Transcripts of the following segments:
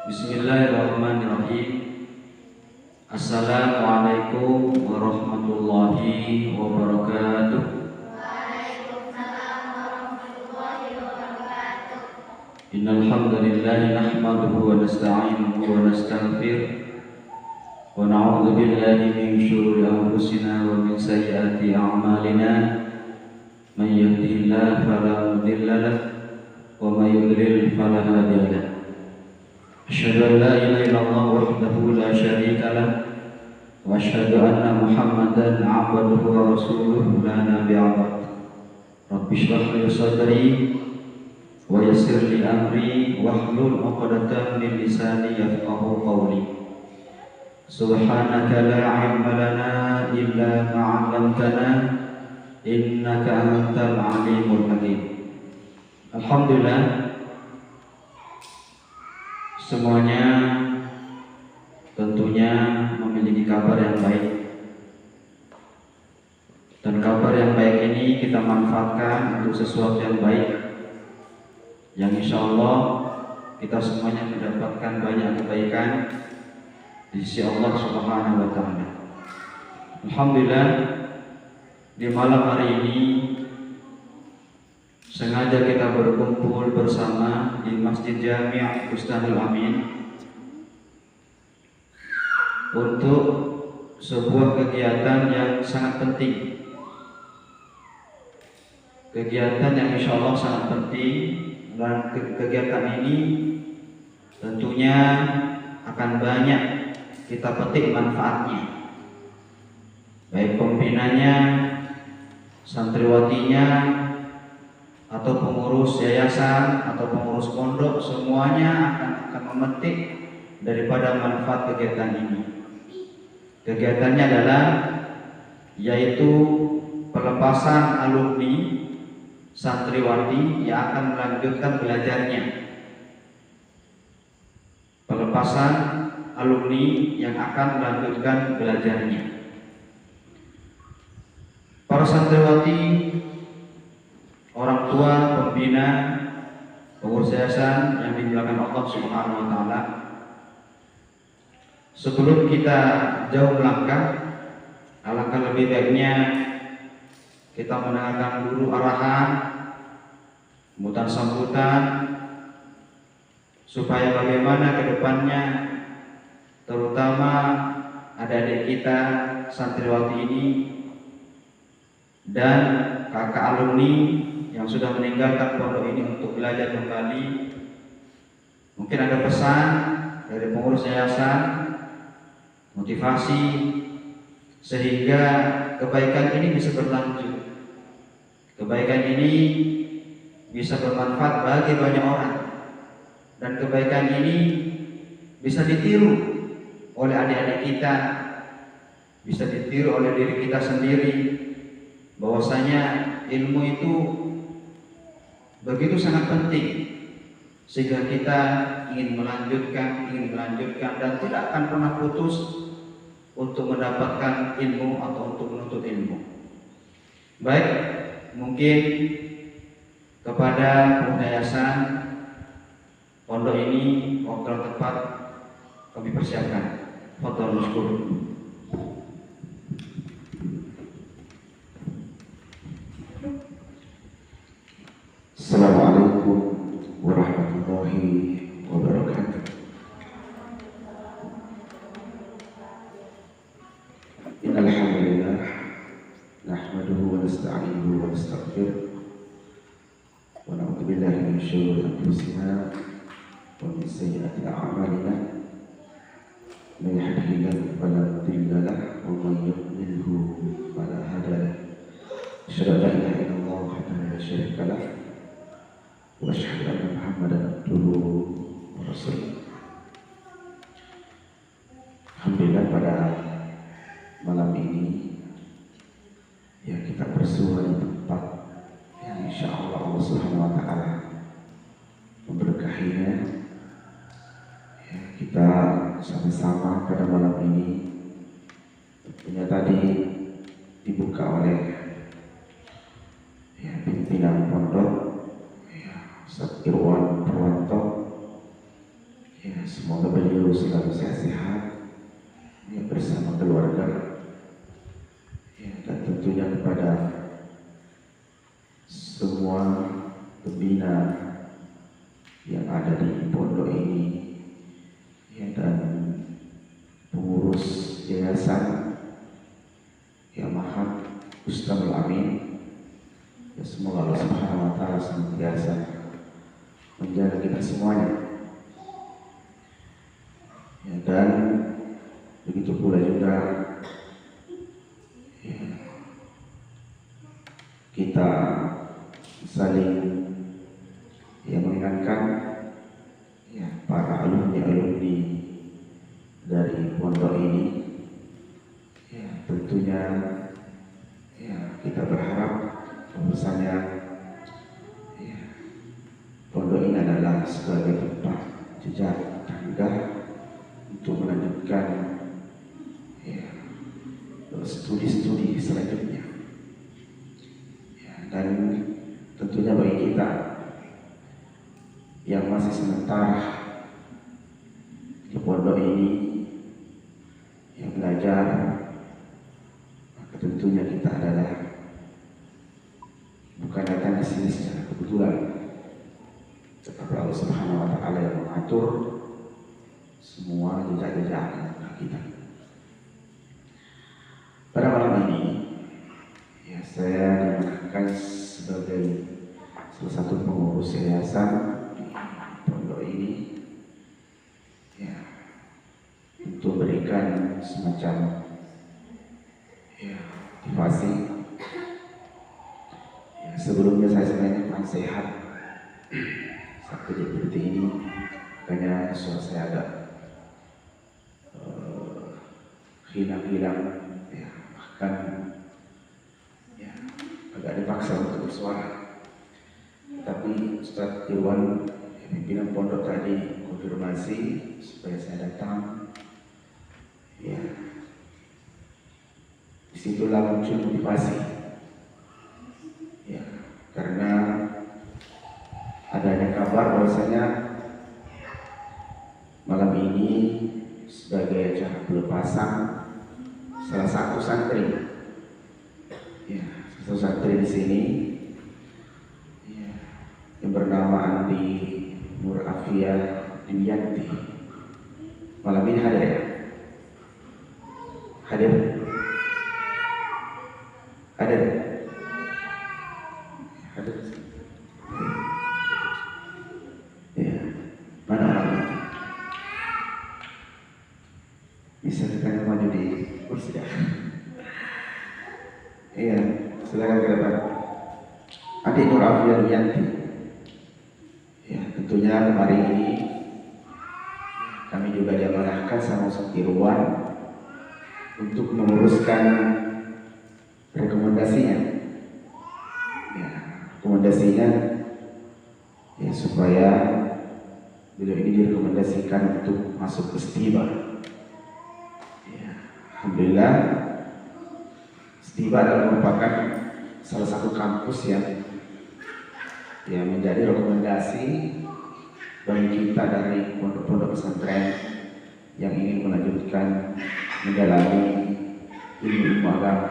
Bismillahirrahmanirrahim. Assalamualaikum warahmatullahi wabarakatuh. Waalaikumsalam warahmatullahi wabarakatuh. Innal hamdalillah nahmaduhu wa nasta'inuhu wa nastaghfiruh wa na'udzu billahi min shururi anfusina wa min sayyiati a'malina. Man yahdihillahu fala mudilla lahu wa may yudlil fala hadiya lahu. Asyhadu an la ilaha illallah wahdahu la syarika lah wa asyhadu anna Muhammadan 'abduhu wa rasuluhu la nabiyya ba'd. Rabbi shrah li sadri wa yassir li amri wahlul 'uqdatam min lisani yafqahu qawli. Subhanaka la 'ilma lana illa ma 'allamtana innaka antal 'alimul hakim. Alhamdulillah, semuanya tentunya memiliki kabar yang baik, dan kabar yang baik ini kita manfaatkan untuk sesuatu yang baik, yang insya Allah kita semuanya mendapatkan banyak kebaikan di sisi Allah Subhanahu wa Ta'ala. Alhamdulillah, di malam hari ini sengaja kita berkumpul bersama di Masjid Jami' Bustanul Amin untuk sebuah kegiatan yang sangat penting. Kegiatan yang insya Allah sangat penting, dan kegiatan ini tentunya akan banyak kita petik manfaatnya, baik pembinanya, santriwatinya, atau pengurus yayasan atau pengurus pondok, semuanya akan memetik daripada manfaat kegiatan ini. Kegiatannya adalah yaitu pelepasan alumni santriwati yang akan melanjutkan belajarnya. Pelepasan alumni yang akan melanjutkan belajarnya. Para santriwati, orang tua, pembina, pengurus yayasan yang dimuliakan Allah Subhanahu wa Ta'ala, sebelum kita jauh melangkah, alangkah lebih baiknya kita mendengarkan dulu arahan, sambutan, supaya bagaimana ke depannya, terutama adik-adik kita santriwati ini dan kakak alumni yang sudah meninggalkan pondok ini untuk belajar kembali. Mungkin ada pesan dari pengurus yayasan, motivasi, sehingga kebaikan ini bisa berlanjut. Kebaikan ini bisa bermanfaat bagi banyak orang, dan kebaikan ini bisa ditiru oleh adik-adik kita, bisa ditiru oleh diri kita sendiri, bahwasanya ilmu itu begitu sangat penting, sehingga kita ingin melanjutkan dan tidak akan pernah putus untuk mendapatkan ilmu atau untuk menuntut ilmu. Baik, mungkin kepada yayasan pondok ini waktu yang tepat kami persiapkan. Fadhal mashkur. Assalamualaikum warahmatullahi wabarakatuh. Innal hamdalillah nahmaduhu wa nasta'inuhu wa nastaghfiruh wa na'udzu billahi min shururi anfusina wa min sayyiati a'malina. Man yahdihillahu fala mudilla lahu wa man yudlilhu fala hadiya lahu. Asyhadu an la ilaha illallah wahdahu la syarika lahu wa asyhadu anna Muhammadan abduhu wa rasuluh. Alhamdulillah, pada malam ini ya kita bersua di tempat yang insya Allah Allah Subhanahu wa Ta'ala memberkahinya. Ya, kita sama-sama pada malam ini tentunya tadi dibuka oleh ya, pimpinan pondok, ya, Ustaz Irwan Purwanto, Ya, semoga beliau selalu sehat-sehat ya, bersama keluarga ya, dan tentunya kepada semua pembina yang ada di pondok ini ya, dan pengurus yayasan yang Mahat Ustadzul Amin ya, semoga Allah Subhanahu wa Ta'ala senantiasa menjaga kita semuanya ya, dan begitu pula juga ya, kita saling ya, mengingatkan ya, para alumni dari pondok ini ya, tentunya ya, kita berharap bahwasanya ya, pondok ini adalah sebagai tempat jejak tangga untuk melanjutkan ya, studi-studi selanjutnya ya, dan tentunya bagi kita yang masih sementara di pondok ini yang belajar, maka tentunya kita adalah bukan datang ke sini secara kebetulan, tetapi Allah Subhanahu wa Ta'ala yang mengatur semua jejak-jejak kita. Pada malam ini ya, saya diangkat sebagai salah satu pengurus yayasan di pondok ini ya, untuk berikan semacam ya, motivasi ya, sebelumnya saya sebenarnya kurang sehat sampai seperti ini, makanya suara saya agak hilang-hilang ya, bahkan ya, agak dipaksa untuk bersuara. Tapi Ustadz Irwan pimpinan pondok tadi konfirmasi supaya saya datang ya, disitulah muncul motivasi ya, karena adanya kabar bahwasanya malam ini sebagai acara pelepasan salah satu santri ya, salah satu santri di sini ya, yang bernama Andi Nur Afia Dimyanti malam ini hadir ya? Hadir? Hadir? Hadir? Ya, mana orangnya? Bisa kita maju di kursi ya? Iya, silakan ke depan. Adik Nur Afia Dimyanti. Ya, tentunya hari ini kami juga diamanahkan sama Ustadz Irwan untuk menguruskan rekomendasinya. Ya, rekomendasinya ya, supaya beliau ini direkomendasikan untuk masuk ke Stiba. Ya, alhamdulillah Stiba adalah merupakan salah satu kampus yang menjadi rekomendasi bagi kita dari pondok-pondok pesantren yang ingin melanjutkan mendalami ilmu agama.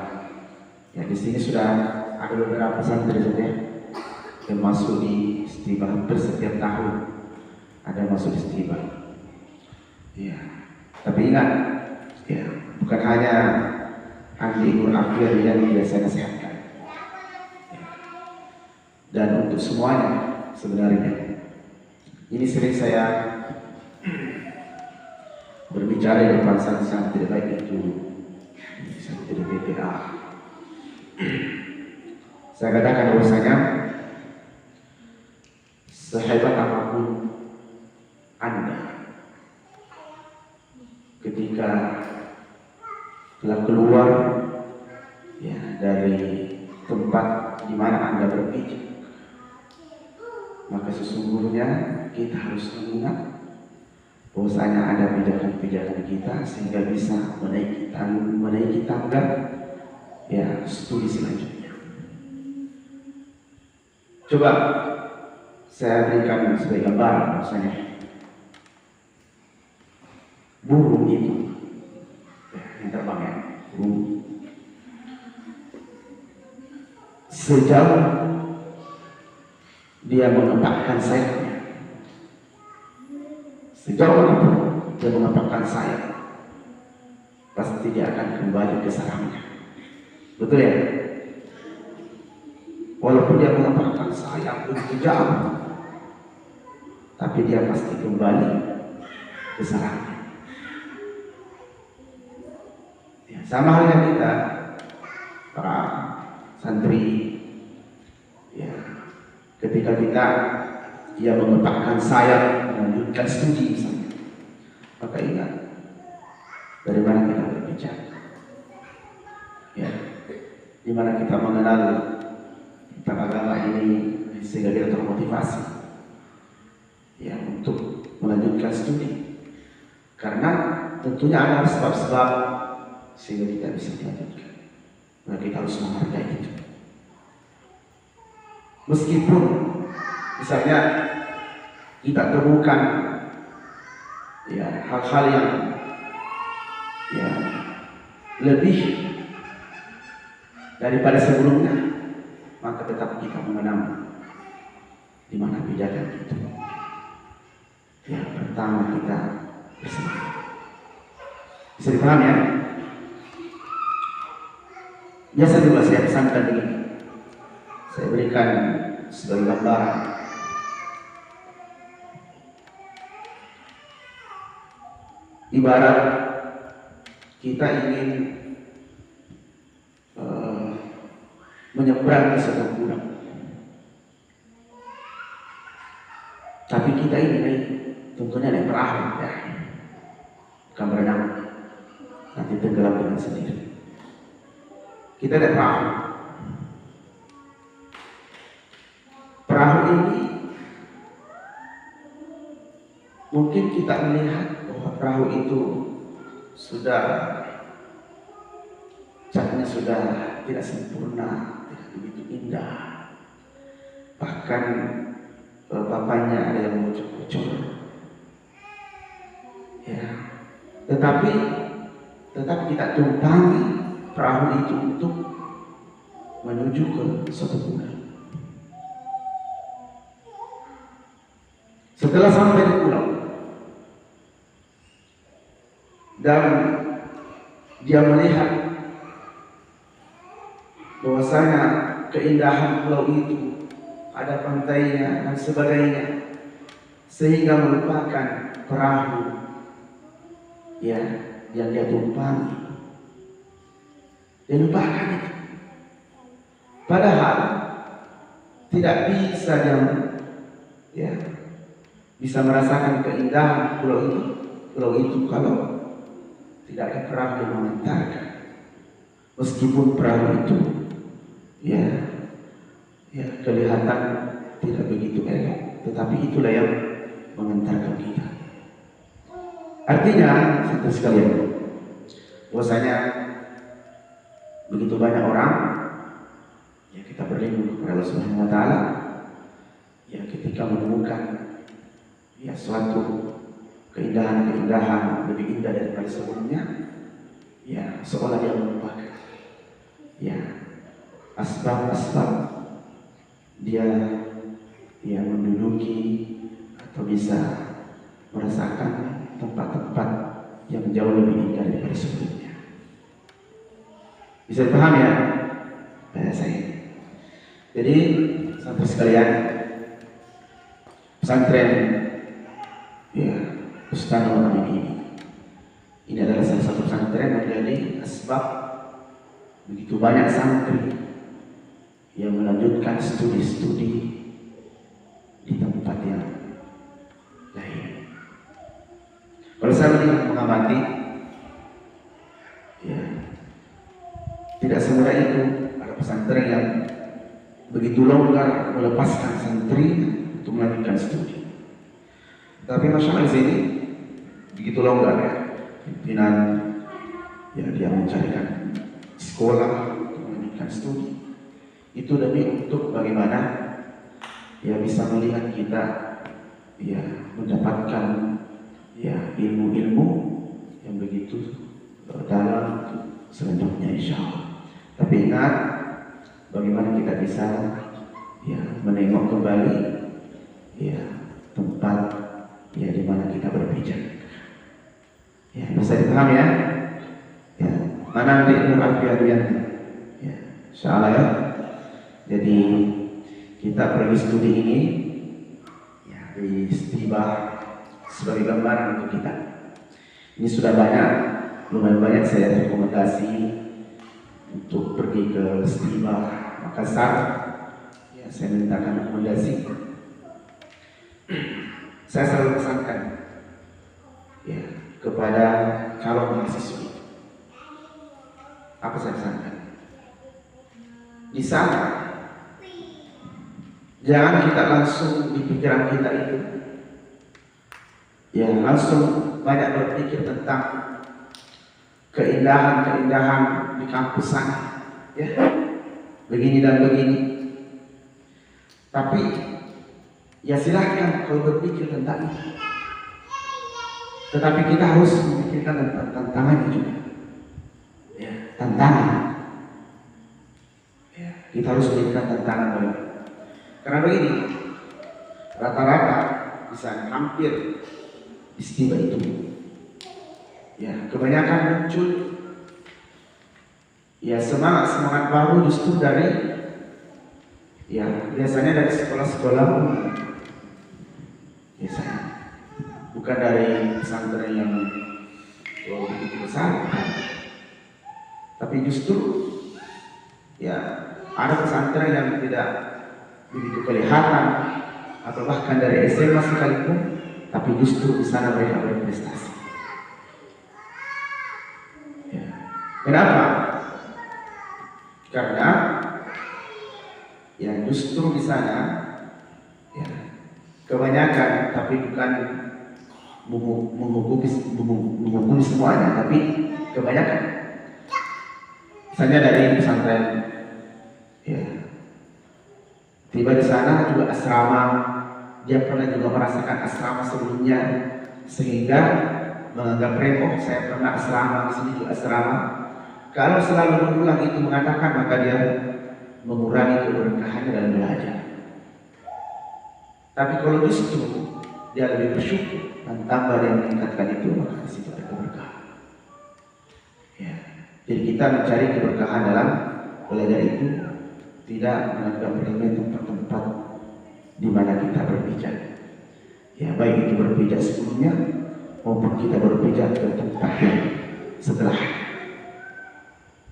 Ya, di sini sudah ada beberapa pesantren saja yang masuk di Stiba, hampir setiap tahun ada masuk di Stiba. Ya, tapi ingat, ya, bukan hanya Andi Nur Afia yang biasa nasihatkan. Ya. Dan untuk semuanya sebenarnya, ini sering saya berbicara di depan santri baik itu santri BPA. Saya katakan bahwasanya sehebat apapun Anda ketika telah keluar ya, dari tempat di mana Anda berpijak, maka sesungguhnya kita harus mengingat bahwasanya ada pijakan-pijakan kita sehingga bisa menaiki tangga ya, studi selanjutnya. Coba saya berikan sebagai gambaran bahwasanya burung itu, yang terbang ya, burung. Sejauh dia mengepakkan sayapnya, sejauh manapun dia mengepakkan sayap, pasti dia akan kembali ke sarangnya. Betul ya? Walaupun dia mengepakkan sayap begitu jauh, tapi dia pasti kembali ke sarangnya. Ya, sama halnya kita, para santri, ya, ketika kita mengepakkan sayap melanjutkan studi misalnya, maka ingat dari mana kita berbicara, ya, di mana kita mengenal tentang agama ini sehingga kita termotivasi, ya, untuk melanjutkan studi, karena tentunya ada sebab-sebab sehingga kita bisa melanjutkan. Nah, kita harus menghargai itu. Meskipun misalnya kita temukan ya hal-hal yang ya lebih daripada sebelumnya, maka tetap kita mengenal di mana pijakan itu. Ya, pertama kita bersemangat. Bisa dipahami ya? Biasa juga saya pesankan begini, saya berikan sebagai gambaran. Ibarat kita ingin menyeberang ke satu pulau, tapi kita ini tentunya naik perahu, ya, bukan berenang, nanti tenggelam dengan sendiri. Kita naik perahu. Perahu ini mungkin kita melihat bahwa perahu itu sudah catnya sudah tidak sempurna, tidak begitu indah. Bahkan papannya ada yang bocor-bocor. Ya. Tetapi tetap kita tumpangi perahu itu untuk menuju ke suatu pulau. Setelah sampai di pulau dan dia melihat bahwasanya keindahan pulau itu ada pantainya dan sebagainya, sehingga melupakan perahu ya yang dia tumpangi. Dia lupakan itu. Padahal tidak bisa dia bisa merasakan keindahan pulau itu kalau tidak ada perahu yang mengantarkan. Meskipun perahu itu ya kelihatan tidak begitu elok, tetapi itulah yang mengantarkan kita. Artinya, saudara sekalian, bahwasanya begitu banyak orang ya kita berlindung kepada Allah Subhanahu wa taala ya ketika menemukan ya suatu keindahan lebih indah daripada sebelumnya, ya seolah dia melupakan ya asbab-asbab dia menduduki atau bisa merasakan tempat-tempat yang jauh lebih indah daripada sebelumnya. Bisa dipahami ya bahasa ini. Jadi saudara sekalian, pesantren ya Ustaz Al-Amin ini adalah salah satu pesantren yang menjadi asbab begitu banyak santri yang melanjutkan studi-studi di tempat yang lain. Kalau saya mengamati, ya tidak semudah itu ada pesantren yang begitu longgar melepaskan santri untuk melanjutkan studi. Tapi Masya Allah di sini begitu longgar ya, pimpinan ya dia mencarikan sekolah untuk melanjutkan studi. Itu demi untuk bagaimana ya bisa melihat kita ya mendapatkan ya ilmu-ilmu selanjutnya insya Allah. Tapi ingat bagaimana kita bisa ya menengok kembali ya tempat ya di mana kita berpijak. Ya, bisa dipahami ya? Ya, mana di Nur Afiadian? Ya, insyaallah ya. Jadi kita pergi studi ini ya di Stibah sebagai gambaran untuk kita. Ini sudah lumayan banyak saya rekomendasi untuk pergi ke Stibah Makassar. Ya, saya mintakan rekomendasi. Saya selalu pesankan ya kepada calon mahasiswa. Apa saya pesankan? Di sana jangan kita langsung di pikiran kita itu ya langsung banyak berpikir tentang keindahan-keindahan di kampus sana ya begini dan begini. Tapi ya silahkan kalau berpikir tentang itu. Tetapi kita harus memikirkan tentang tantangannya juga. Ya, tantangan. Ya, kita harus memikirkan tantangan bagi. Karena begini, rata-rata bisa hampir istimewa itu. Ya, kebanyakan muncul ya semangat baru justru dari ya biasanya dari sekolah-sekolah biasanya bukan dari pesantren yang begitu besar, tapi justru ya ada pesantren yang tidak begitu kelihatan atau bahkan dari SMA sekalipun, tapi justru di sana mereka berprestasi. Ya. Kenapa? Karena yang justru di sana ya kebanyakan, tapi bukan menghukumi semuanya, tapi kebanyakan. Misalnya dari pesantren, ya, tiba di sana juga asrama, dia pernah juga merasakan asrama sebelumnya, sehingga menganggap remeh. Saya pernah asrama di sini juga asrama. Kalau selalu berulang itu mengatakan, maka dia mengurangi keberkahannya dalam belajar. Tapi kalau justru dia lebih bersyukur dan tambah dia meningkatkan itu, maka di situ ada keberkahan. Ya. Jadi kita mencari keberkahan dalam belajar itu, tidak menganggap remeh tempat-tempat di mana kita berpijak. Ya, baik itu berpijak sebelumnya maupun kita berpijak ke tempat yang setelah.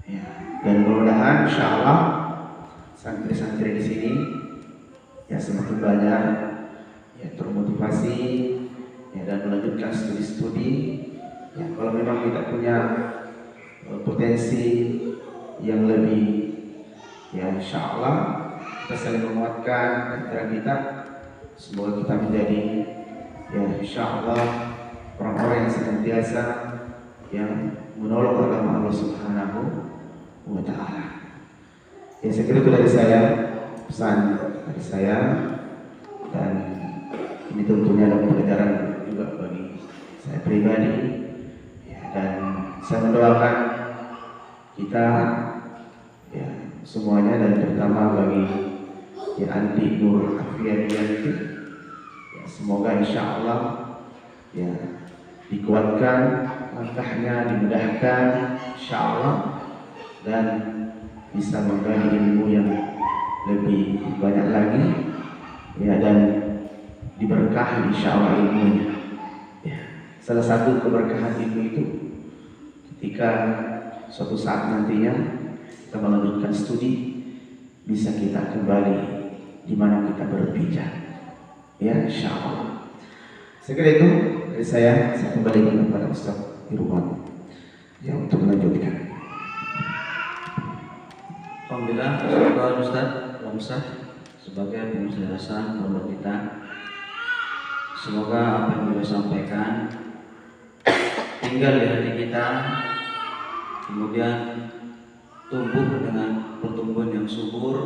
Ya. Dan mudah-mudahan insyaallah santri-santri di sini ya semakin banyak ya termotivasi ya dan melanjutkan studi-studi. Ya, kalau memang kita punya potensi yang lebih, ya insyaallah kita saling menguatkan antara kita. Semoga kita menjadi ya insyaallah orang-orang yang senantiasa yang menolong agama Allah Subhanahu wa Ta'ala. Ya, saya kira itu dari saya, pesan dari saya, dan ini tentunya adalah pelajaran juga bagi saya pribadi. Ya, dan saya mendoakan kita ya semuanya, dan terutama bagi ya Anti Nur Afiadian itu ya, semoga insyaallah ya dikuatkan langkahnya, dimudahkan insyaallah, dan bisa menggali ilmu yang lebih banyak lagi ya, dan diberkahi insyaallah ilmunya. Ya, salah satu keberkahan ilmu itu ketika suatu saat nantinya kita melanjutkan studi, bisa kita kembali di mana kita berpijak. Ya insyaallah. Saya kira itu dari saya kembali kepada Ustaz Irwan ya untuk melanjutkan. Alhamdulillah, syukur Ustaz Ramsah sebagai penjelasan untuk kita. Semoga apa yang beliau sampaikan tinggal di hati kita, kemudian tumbuh dengan pertumbuhan yang subur,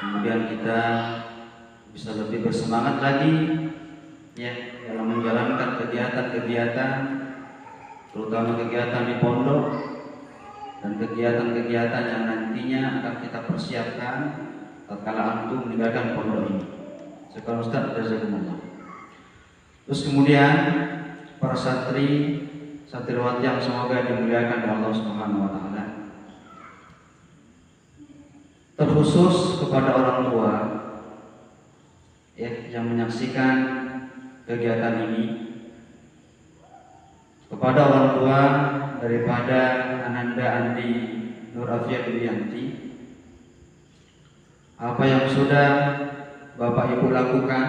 kemudian kita bisa lebih bersemangat lagi ya dalam menjalankan kegiatan-kegiatan, terutama kegiatan di pondok dan kegiatan-kegiatan yang nantinya akan kita persiapkan tatkala antum meninggalkan pondok ini. Sekarang Ustaz jazakumullah. Terus kemudian para santri santriwati yang semoga dimuliakan oleh Allah Subhanahu wa taala. Terkhusus kepada orang tua yang menyaksikan kegiatan ini, kepada orang tua daripada Ananda Andi Nur Afia Duyanti, apa yang sudah Bapak Ibu lakukan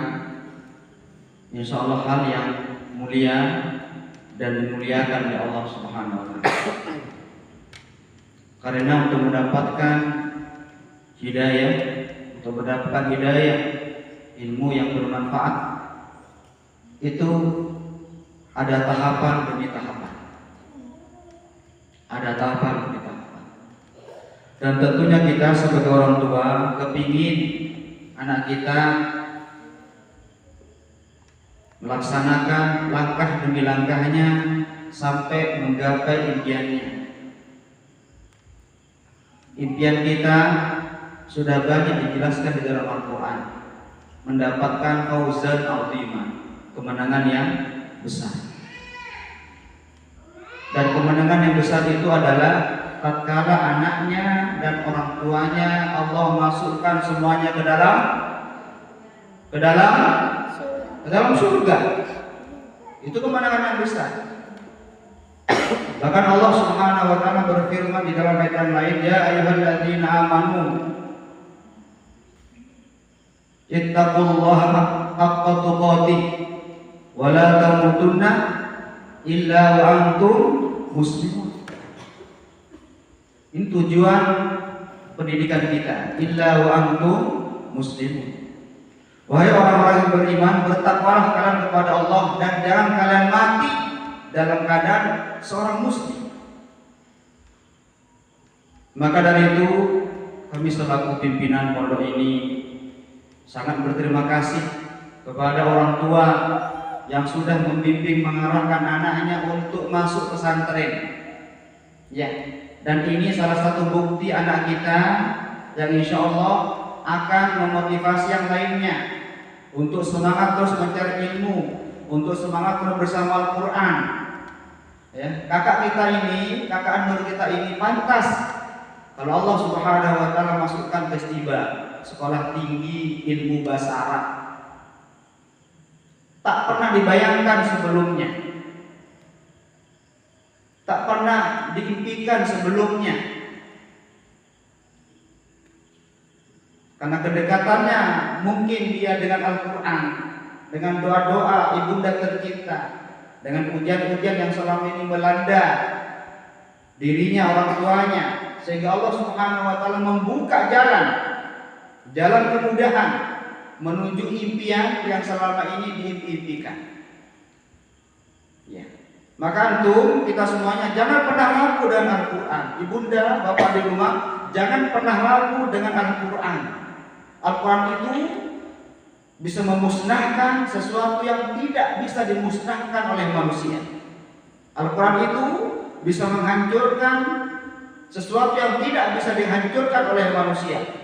insya Allah hal yang mulia dan dimuliakan oleh Allah Subhanahu wa taala. Karena untuk mendapatkan hidayah, untuk mendapatkan hidayah ilmu yang bermanfaat itu ada tahapan demi tahapan. Ada tahapan demi tahapan. Dan tentunya kita sebagai orang tua kepingin anak kita melaksanakan langkah demi langkahnya sampai menggapai impiannya. Impian kita sudah banyak dijelaskan di dalam Al-Quran, mendapatkan fauzan azimah, kemenangan yang besar. Dan kemenangan yang besar itu adalah tatkala anaknya dan orang tuanya Allah masukkan semuanya ke dalam surga. Itu kemenangan yang besar. Bahkan Allah Subhanahu wa taala berfirman di dalam ayat yang lain, ya ayyuhalladzina amanu ittaqullaha haqqa tuqatih wa la tamutunna illa wa antum muslimun. Ini tujuan pendidikan kita, illa wa antum muslimun. Wahai orang-orang yang beriman, bertakwalah kalian kepada Allah dan jangan kalian mati dalam keadaan seorang muslim. Maka dari itu kami selaku pimpinan pondok ini sangat berterima kasih kepada orang tua yang sudah membimbing mengarahkan anaknya untuk masuk pesantren. Ya, dan ini salah satu bukti anak kita yang insya Allah akan memotivasi yang lainnya untuk semangat terus mencari ilmu, untuk semangat terus bersama Al-Quran. Ya, kakak kita ini, kakak Nur kita ini pantas kalau Allah Subhanahu wa taala masukkan festival sekolah tinggi ilmu bahasa Arab. Tak pernah dibayangkan sebelumnya, tak pernah diimpikan sebelumnya, karena kedekatannya mungkin dia dengan Al-Quran, dengan doa-doa ibunda tercinta, dengan ujian-ujian yang selama ini melanda dirinya, orang tuanya, sehingga Allah Subhanahu wa taala membuka jalan kemudahan menuju impian yang selama ini diimpikan. Ya. Maka antum kita semuanya jangan pernah ragu dengan Al-Quran. Ibunda, bapak di rumah, jangan pernah ragu dengan Al-Quran. Al-Quran itu bisa memusnahkan sesuatu yang tidak bisa dimusnahkan oleh manusia. Al-Quran itu bisa menghancurkan sesuatu yang tidak bisa dihancurkan oleh manusia.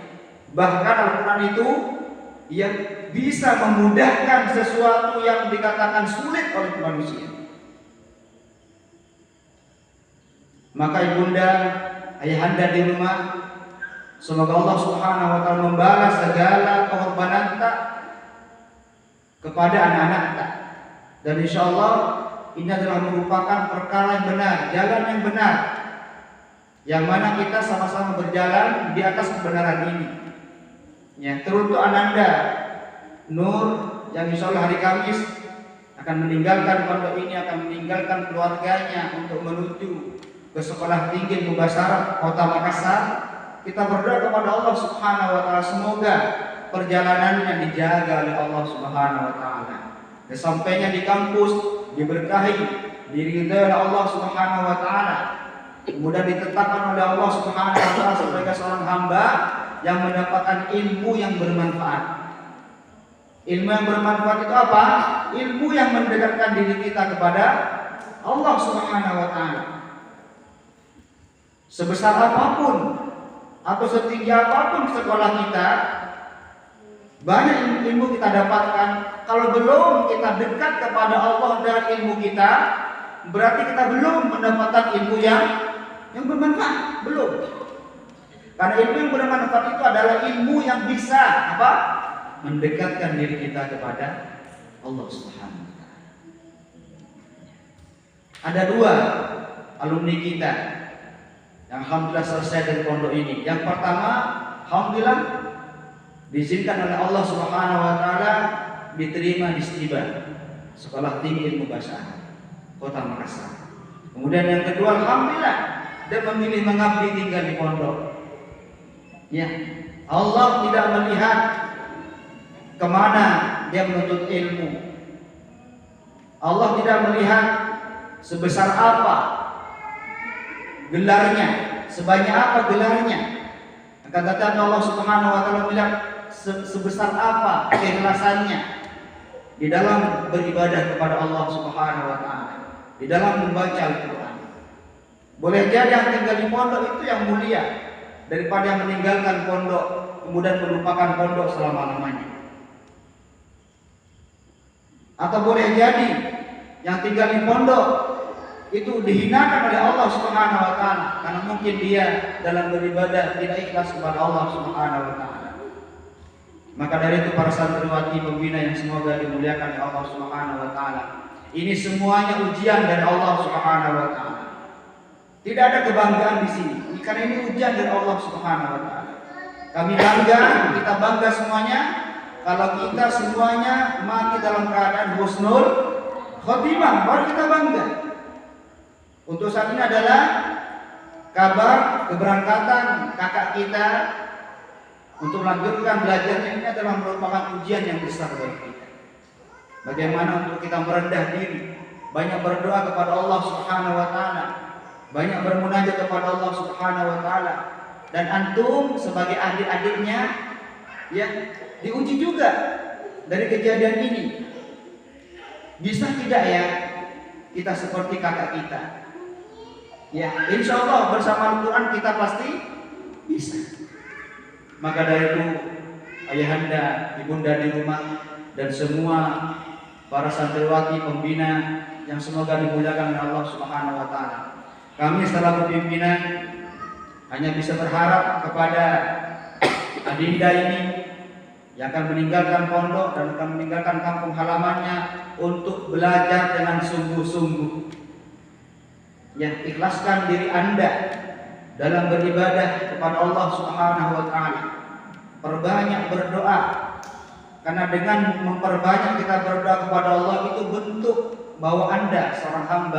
Bahkan Al-Quran itu yang bisa memudahkan sesuatu yang dikatakan sulit oleh manusia. Maka ibunda, ayahanda di rumah, semoga Allah Subhanahu wa taala membalas segala pengorbanan tak kepada anak-anak tak. Dan insya Allah ini adalah merupakan perkara yang benar, jalan yang benar, yang mana kita sama-sama berjalan di atas kebenaran ini. Ya, teruntuk Ananda Nur yang insya Allah hari Kamis akan meninggalkan pondok ini, akan meninggalkan keluarganya untuk menuju ke Sekolah Tinggi Ilmu Bahasa Arab Kota Makassar. Kita berdoa kepada Allah Subhanahu wa taala semoga perjalanannya dijaga oleh Allah Subhanahu wa taala. Sesampainya di kampus diberkahi, diridhai oleh Allah Subhanahu wa taala. Kemudian ditetapkan oleh Allah Subhanahu wa taala sebagai seorang hamba yang mendapatkan ilmu yang bermanfaat. Ilmu yang bermanfaat itu apa? Ilmu yang mendekatkan diri kita kepada Allah Subhanahu wa taala. Sebesar apapun atau setinggi apapun sekolah kita, banyak ilmu kita dapatkan, kalau belum kita dekat kepada Allah dengan ilmu kita, berarti kita belum mendapatkan ilmu yang bermanfaat, belum. Karena ilmu yang bermanfaat itu adalah ilmu yang bisa apa? Mendekatkan diri kita kepada Allah Subhanahu wa taala. Ada 2 alumni kita yang alhamdulillah selesai dari pondok ini. Yang pertama, alhamdulillah diizinkan oleh Allah Subhanahu wa taala diterima di STIBA, Sekolah Tinggi Ilmu Bahasa Arab, Kota Makassar. Kemudian yang kedua, alhamdulillah dia memilih mengabdi tinggal di pondok. Ya, Allah tidak melihat kemana dia menuntut ilmu. Allah tidak melihat sebesar apa gelarnya, sebanyak apa gelarnya. Akan tetapi Allah Subhanahu wa taala bilang sebesar apa keikhlasannya di dalam beribadah kepada Allah Subhanahu wa taala, di dalam membaca Al-Qur'an. Boleh jadi yang tinggal di pondok itu yang mulia daripada yang meninggalkan pondok kemudian melupakan pondok selama-lamanya. Atau boleh jadi yang tinggal di pondok itu dihinakan oleh Allah Subhanahu wa taala karena mungkin dia dalam beribadah tidak ikhlas kepada Allah Subhanahu wa taala. Maka dari itu para santriwati pembina yang semoga dimuliakan oleh Allah Subhanahu wa taala, ini semuanya ujian dari Allah Subhanahu wa taala. Tidak ada kebanggaan di sini, karena ini ujian dari Allah Subhanahu wa taala. Kami bangga, kita bangga semuanya kalau kita semuanya mati dalam keadaan husnul khotimah, baru kita bangga. Untuk saat ini adalah kabar keberangkatan kakak kita untuk melanjutkan belajarnya. Ini adalah merupakan ujian yang besar bagi kita. Bagaimana untuk kita merendah diri, banyak berdoa kepada Allah Subhanahu wa taala, banyak bermunajat kepada Allah Subhanahu wa taala, dan antum sebagai adik-adiknya ya diuji juga dari kejadian ini. Bisa tidak ya kita seperti kakak kita? Ya, insya Allah bersama Al-Quran kita pasti bisa. Maka dari itu ayahanda, ibunda di rumah dan semua para santriwati pembina yang semoga dimuliakan oleh Allah Subhanahu wa taala, kami selaku pimpinan hanya bisa berharap kepada adinda ini yang akan meninggalkan pondok dan akan meninggalkan kampung halamannya untuk belajar dengan sungguh-sungguh. Ya, ikhlaskan diri Anda dalam beribadah kepada Allah Subhanahu wa taala. Perbanyak berdoa. Karena dengan memperbanyak kita berdoa kepada Allah itu bentuk bahwa Anda seorang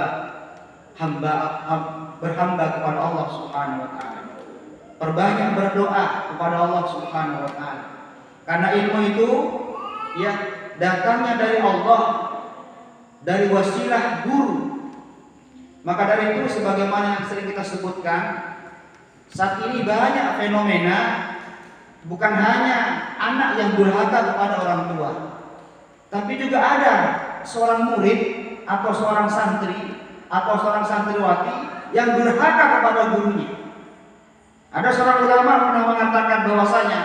berhamba kepada Allah Subhanahu wa taala. Perbanyak berdoa kepada Allah Subhanahu wa taala. Karena ilmu itu ya datangnya dari Allah, dari wasilah guru. Maka dari itu sebagaimana yang sering kita sebutkan, saat ini banyak fenomena bukan hanya anak yang durhaka kepada orang tua, tapi juga ada seorang murid atau seorang santri atau seorang santriwati yang durhaka kepada gurunya. Ada seorang ulama pernah mengatakan bahwasanya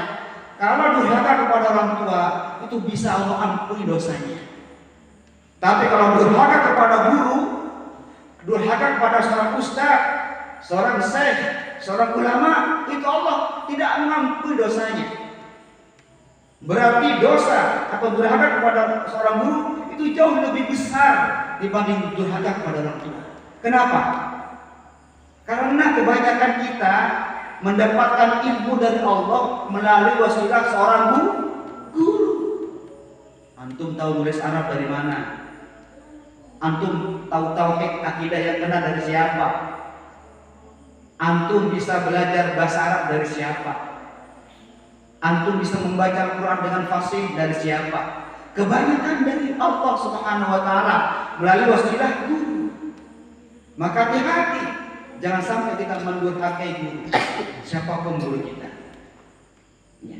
kalau durhaka kepada orang tua itu bisa Allah ampuni dosanya. Tapi kalau durhaka kepada guru, durhaka kepada seorang ustaz, seorang syekh, seorang ulama, itu Allah tidak mengampuni dosanya. Berarti dosa atau durhaka kepada seorang guru itu jauh lebih besar dibanding durhaka kepada orang tua. Kenapa? Karena kebanyakan kita mendapatkan ilmu dari Allah melalui wasilah seorang guru. Antum tahu nulis Arab dari mana? Antum tahu tauhid akidah yang benar dari siapa? Antum bisa belajar bahasa Arab dari siapa? Antum bisa membaca Al-Quran dengan fasih dari siapa? Kebanyakan dari Allah Subhanahu wa taala melalui wasilah guru. Maka hati-hati, jangan sampai kita mendurhakai guru, siapapun guru kita. Ya.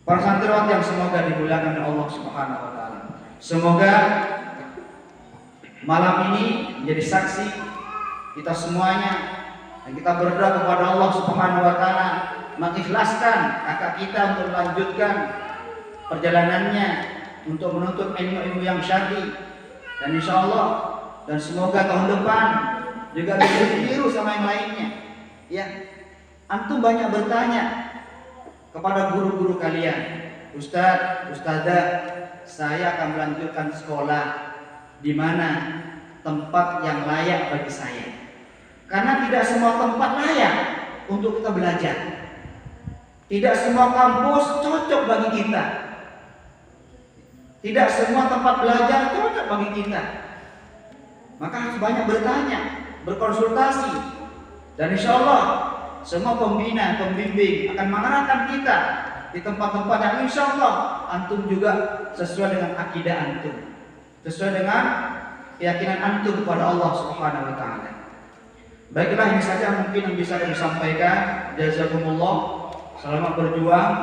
Para santriwati yang semoga dimuliakan oleh Allah Subhanahu wa taala. Semoga malam ini menjadi saksi kita semuanya Dan kita berdoa kepada Allah Subhanahu wa taala mengikhlaskan kakak kita untuk melanjutkan perjalanannya untuk menuntut ilmu-ilmu yang syar'i, dan insyaallah dan semoga tahun depan juga bisa ditiru sama yang lainnya. Ya, antum banyak bertanya kepada guru-guru kalian, Ustaz, Ustazah, saya akan melanjutkan sekolah di mana tempat yang layak bagi saya. Karena tidak semua tempat layak untuk kita belajar. Tidak semua kampus cocok bagi kita. Tidak semua tempat belajar cocok bagi kita. Maka harus banyak bertanya, berkonsultasi. Dan insya Allah semua pembina, pembimbing akan mengarahkan kita di tempat-tempat yang insya Allah antum juga sesuai dengan akidah antum, sesuai dengan keyakinan antum kepada Allah Subhanahu wa taala. Baiklah, ini saja mungkin yang bisa kami sampaikan. Jazakumullah, selamat berjuang,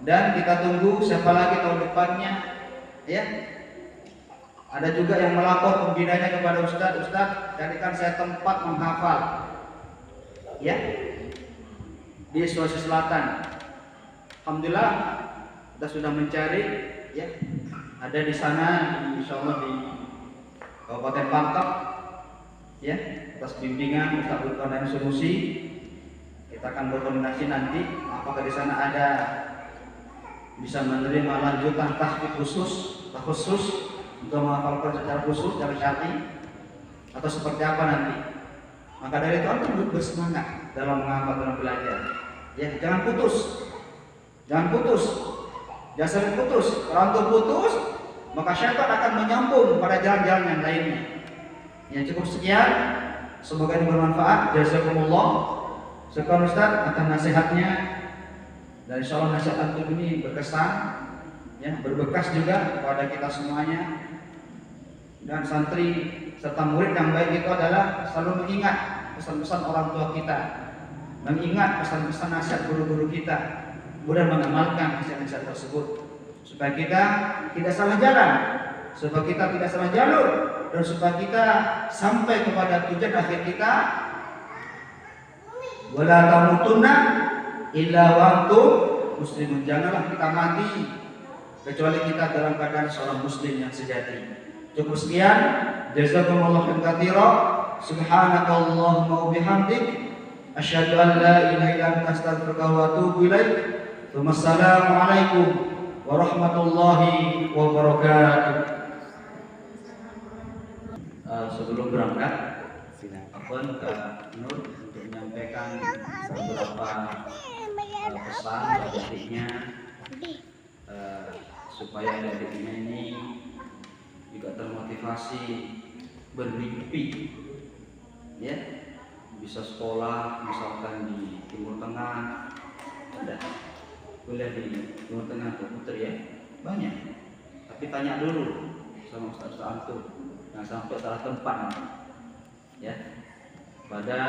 dan kita tunggu siapa lagi tahun depannya. Ya, ada juga yang melapor pembinanya kepada Ustaz, jadikan saya tempat menghafal. Ya, di Sulawesi Selatan. Alhamdulillah kita sudah mencari, ya, ada di sana, insya Allah di Kabupaten Pangkep, ya, atas bimbingan Ustaz Zulkarnain Sunusi. Kita akan berkoordinasi nanti apakah di sana ada bisa menerima lanjutan tahfiz khusus untuk menghafalkan secara khusus, secara syar'i, atau seperti apa nanti. Maka dari itu antum bersemangat dalam menghafal, dalam belajar. Ya, jangan putus. Jangan sampai putus. Kalau antum putus, maka syaitan akan menyambung pada jalan-jalan yang lainnya. Ya, cukup sekian. Semoga ini bermanfaat. Jazakumullah. Sekian Ustaz atas nasihatnya. Dan insya Allah nasihat antum ini berkesan, ya, berbekas juga kepada kita semuanya. Dan santri serta murid yang baik itu adalah selalu mengingat pesan-pesan orang tua kita, mengingat pesan-pesan nasihat guru-guru kita, kemudian mengamalkan nasihat-nasihat tersebut supaya kita tidak salah jalan, supaya kita tidak salah jalur, dan supaya kita sampai kepada tujuan akhir kita. Wala tamutunna illa wa antum muslimun. Janganlah kita mati kecuali kita dalam keadaan seorang muslim yang sejati. Cukup sekian. Jazakumullahu khairan. Subhanakallahumma wa bihamdik asyhadu an la ilaha illa anta astaghfiruka wa atubu ilaik. Wassalamualaikum warahmatullahi wabarakatuh. Sebelum berangkat, Afwan Kak Nur untuk menyampaikan beberapa pesan adiknya supaya adik-adiknya ini juga termotivasi bermimpi, ya, bisa sekolah misalkan di Timur Tengah, ada kuliah di Timur Tengah komputer, ya, banyak. Tapi tanya dulu sama Ustaz antum, jangan sampai salah tempat, ya. Pada